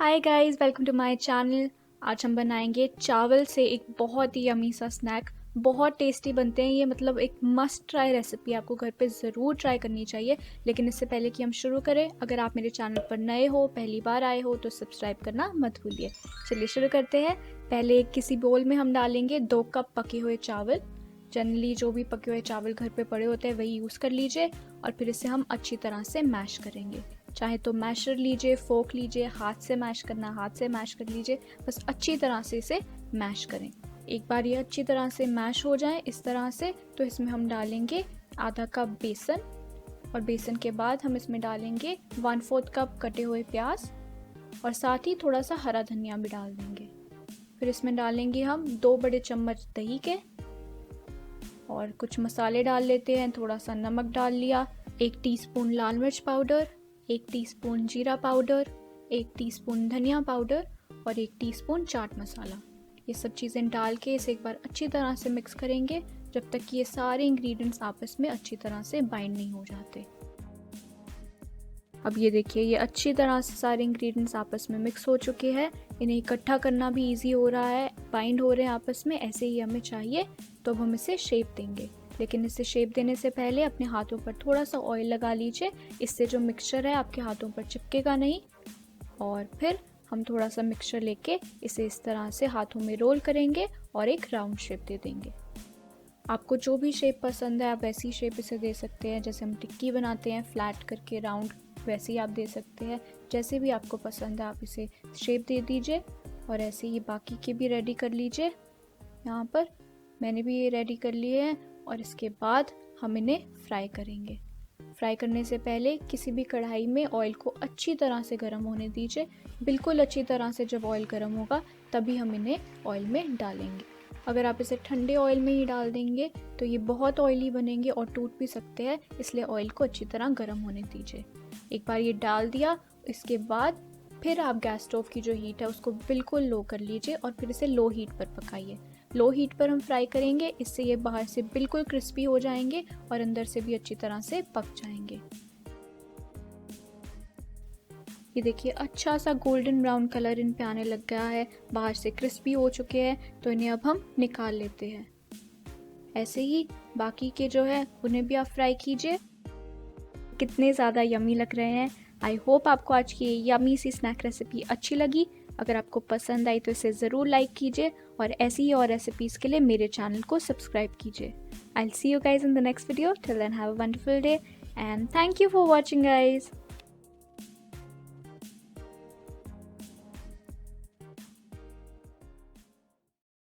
Hi guys, welcome to my channel. आज हम बनाएंगे चावल से एक बहुत ही यमी सा स्नैक। बहुत टेस्टी बनते हैं ये, मतलब एक मस्ट ट्राई रेसिपी, आपको घर पे ज़रूर ट्राई करनी चाहिए। लेकिन इससे पहले कि हम शुरू करें, अगर आप मेरे चैनल पर नए हो, पहली बार आए हो, तो सब्सक्राइब करना मत भूलिए। चलिए शुरू करते हैं। पहले किसी बोल में हम डालेंगे 2 कप पके हुए चावल। जनरली जो भी पके हुए चावल घर पे पड़े होते हैं वही यूज़ कर लीजिए। और फिर इसे हम अच्छी तरह से मैश करेंगे। चाहे तो मैशर लीजिए, फोक लीजिए, हाथ से मैश करना हाथ से मैश कर लीजिए। बस अच्छी तरह से इसे मैश करें। एक बार ये अच्छी तरह से मैश हो जाए इस तरह से, तो इसमें हम डालेंगे आधा कप बेसन। और बेसन के बाद हम इसमें डालेंगे 1/4 कप कटे हुए प्याज, और साथ ही थोड़ा सा हरा धनिया भी डाल देंगे। फिर इसमें डालेंगे हम 2 बड़े चम्मच दही के, और कुछ मसाले डाल लेते हैं। थोड़ा सा नमक डाल लिया, 1 टीस्पून लाल मिर्च पाउडर, 1 टीस्पून जीरा पाउडर, 1 टीस्पून धनिया पाउडर और 1 टीस्पून चाट मसाला। ये सब चीज़ें डाल के इसे एक बार अच्छी तरह से मिक्स करेंगे, जब तक कि ये सारे इंग्रेडिएंट्स आपस में अच्छी तरह से बाइंड नहीं हो जाते। अब ये देखिए, ये अच्छी तरह से सारे इंग्रेडिएंट्स आपस में मिक्स हो चुके हैं। इन्हें इकट्ठा करना भी इजी हो रहा है, बाइंड हो रहे हैं आपस में, ऐसे ही हमें चाहिए। तो अब हम इसे शेप देंगे, लेकिन इसे शेप देने से पहले अपने हाथों पर थोड़ा सा ऑयल लगा लीजिए। इससे जो मिक्सचर है आपके हाथों पर चिपकेगा नहीं। और फिर हम थोड़ा सा मिक्सचर लेके इसे इस तरह से हाथों में रोल करेंगे और एक राउंड शेप दे देंगे। आपको जो भी शेप पसंद है आप वैसी शेप इसे दे सकते हैं। जैसे हम टिक्की बनाते हैं फ्लैट करके राउंड, वैसे ही आप दे सकते हैं। जैसे भी आपको पसंद है आप इसे शेप दे दीजिए। और ऐसे ही बाकी के भी रेडी कर लीजिए। यहाँ पर मैंने भी ये रेडी कर लिए हैं। और इसके बाद हम इन्हें फ्राई करेंगे। फ्राई करने से पहले किसी भी कढ़ाई में ऑयल को अच्छी तरह से गर्म होने दीजिए। बिल्कुल अच्छी तरह से जब ऑयल गर्म होगा तभी हम इन्हें ऑयल में डालेंगे। अगर आप इसे ठंडे ऑयल में ही डाल देंगे तो ये बहुत ऑयली बनेंगे और टूट भी सकते हैं, इसलिए ऑयल को अच्छी तरह गर्म होने दीजिए। एक बार ये डाल दिया, इसके बाद फिर आप गैस स्टोव की जो हीट है उसको बिल्कुल लो कर लीजिए और फिर इसे लो हीट पर पकाइए। लो हीट पर हम फ्राई करेंगे, इससे ये बाहर से बिल्कुल क्रिस्पी हो जाएंगे और अंदर से भी अच्छी तरह से पक जाएंगे। ये देखिए, अच्छा सा गोल्डन ब्राउन कलर इन पे आने लग गया है, बाहर से क्रिस्पी हो चुके हैं। तो इन्हें अब हम निकाल लेते हैं। ऐसे ही बाकी के जो है उन्हें भी आप फ्राई कीजिए। कितने ज़्यादा यमी लग रहे हैं। आई होप आपको आज की यमी सी स्नैक रेसिपी अच्छी लगी। अगर आपको पसंद आई तो इसे ज़रूर लाइक कीजिए, और ऐसी ही और रेसिपीज़ के लिए मेरे चैनल को सब्सक्राइब कीजिए। I will see you guys in the next video. Till then have a wonderful day and thank you for watching guys.